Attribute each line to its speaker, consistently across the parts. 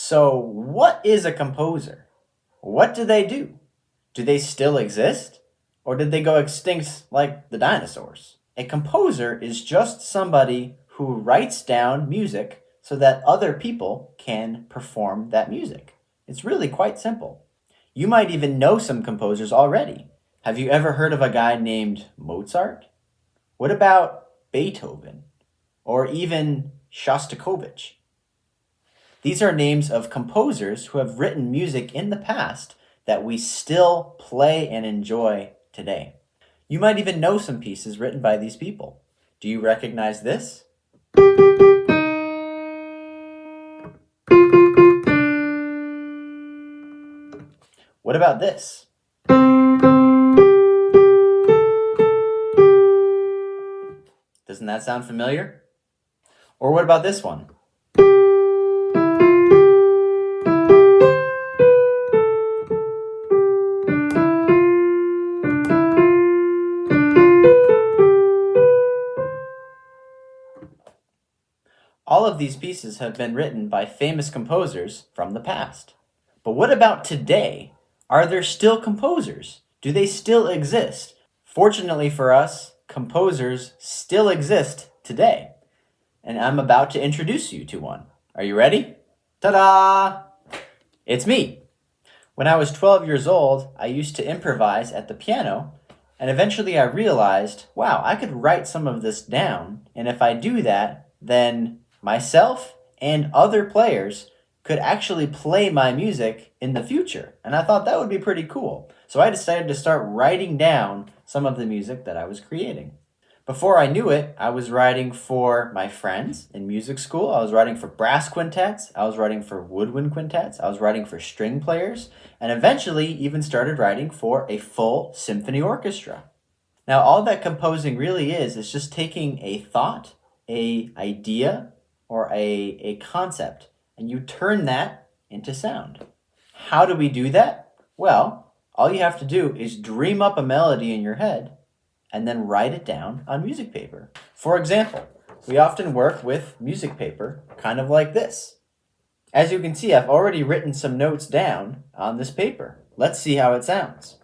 Speaker 1: So, what is a composer? What do they do? Do they still exist? Or did they go extinct like the dinosaurs? A composer is just somebody who writes down music so that other people can perform that music. It's really quite simple. You might even know some composers already. Have you ever heard of a guy named Mozart? What about Beethoven? Or even Shostakovich? These are names of composers who have written music in the past that we still play and enjoy today. You might even know some pieces written by these people. Do you recognize this? What about this? Doesn't that sound familiar? Or what about this one? All of these pieces have been written by famous composers from the past. But what about today? Are there still composers? Do they still exist? Fortunately for us, composers still exist today. And I'm about to introduce you to one. Are you ready? Ta-da! It's me. When I was 12 years old, I used to improvise at the piano, and eventually I realized, wow, I could write some of this down, and if I do that, then myself and other players could actually play my music in the future. And I thought that would be pretty cool. So I decided to start writing down some of the music that I was creating. Before I knew it, I was writing for my friends in music school. I was writing for brass quintets. I was writing for woodwind quintets. I was writing for string players, and eventually even started writing for a full symphony orchestra. Now, all that composing really is just taking a thought, an idea, or a concept, and you turn that into sound. How do we do that? Well, all you have to do is dream up a melody in your head and then write it down on music paper. For example, we often work with music paper kind of like this. As you can see, I've already written some notes down on this paper. Let's see how it sounds.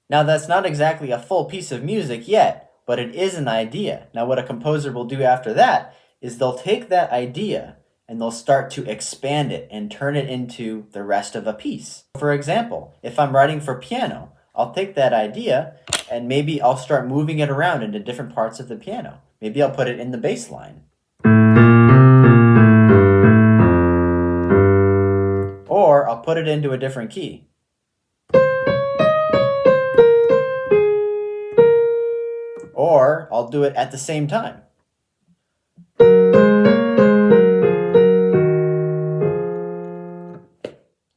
Speaker 1: Now that's not exactly a full piece of music yet, but it is an idea. Now what a composer will do after that is they'll take that idea and they'll start to expand it and turn it into the rest of a piece. For example, if I'm writing for piano, I'll take that idea and maybe I'll start moving it around into different parts of the piano. Maybe I'll put it in the bass line. Or I'll put it into a different key. Or I'll do it at the same time.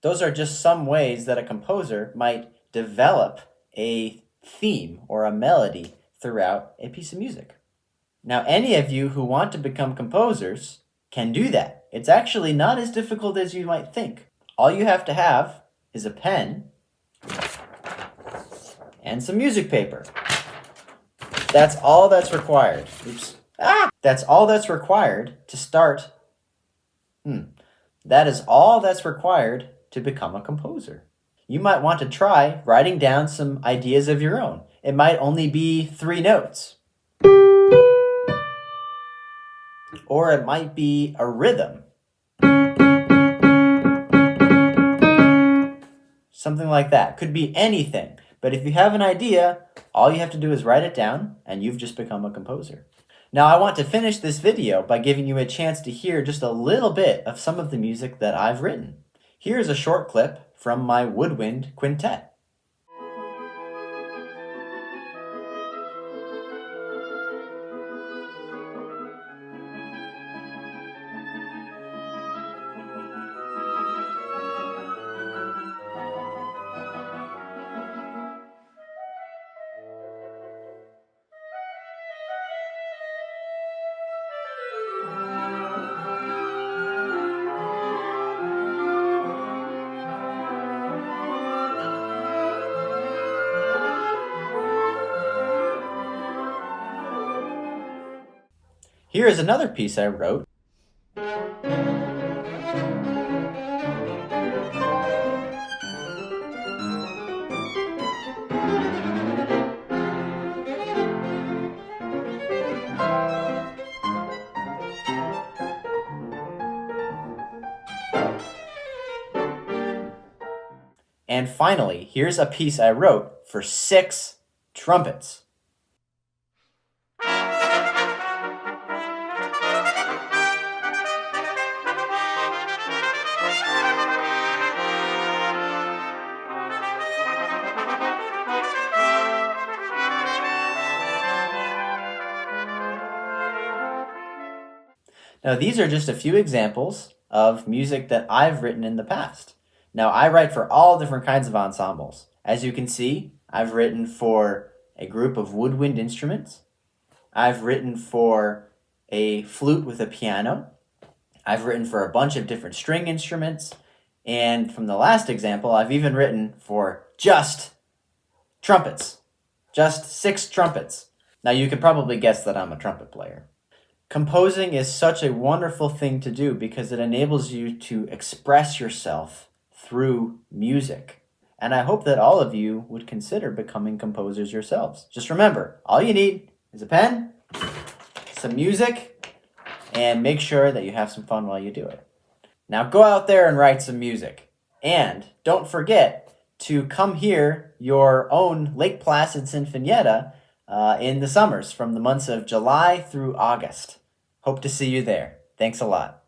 Speaker 1: Those are just some ways that a composer might develop a theme or a melody throughout a piece of music. Now, any of you who want to become composers can do that. It's actually not as difficult as you might think. All you have to have is a pen and some music paper. That's all that's required. Oops. That's all that's required to start. That is all that's required to become a composer. You might want to try writing down some ideas of your own. It might only be 3 notes. Or it might be a rhythm. Something like that. Could be anything. But if you have an idea, all you have to do is write it down and you've just become a composer. Now I want to finish this video by giving you a chance to hear just a little bit of some of the music that I've written. Here's a short clip from my woodwind quintet. Here is another piece I wrote. And finally, here's a piece I wrote for 6 trumpets. Now, these are just a few examples of music that I've written in the past. Now, I write for all different kinds of ensembles. As you can see, I've written for a group of woodwind instruments. I've written for a flute with a piano. I've written for a bunch of different string instruments. And from the last example, I've even written for just trumpets. Just 6 trumpets. Now, you could probably guess that I'm a trumpet player. Composing is such a wonderful thing to do because it enables you to express yourself through music. And I hope that all of you would consider becoming composers yourselves. Just remember, all you need is a pen, some music, and make sure that you have some fun while you do it. Now go out there and write some music. And don't forget to come hear your own Lake Placid Sinfonietta in the summers from the months of July through August. Hope to see you there. Thanks a lot.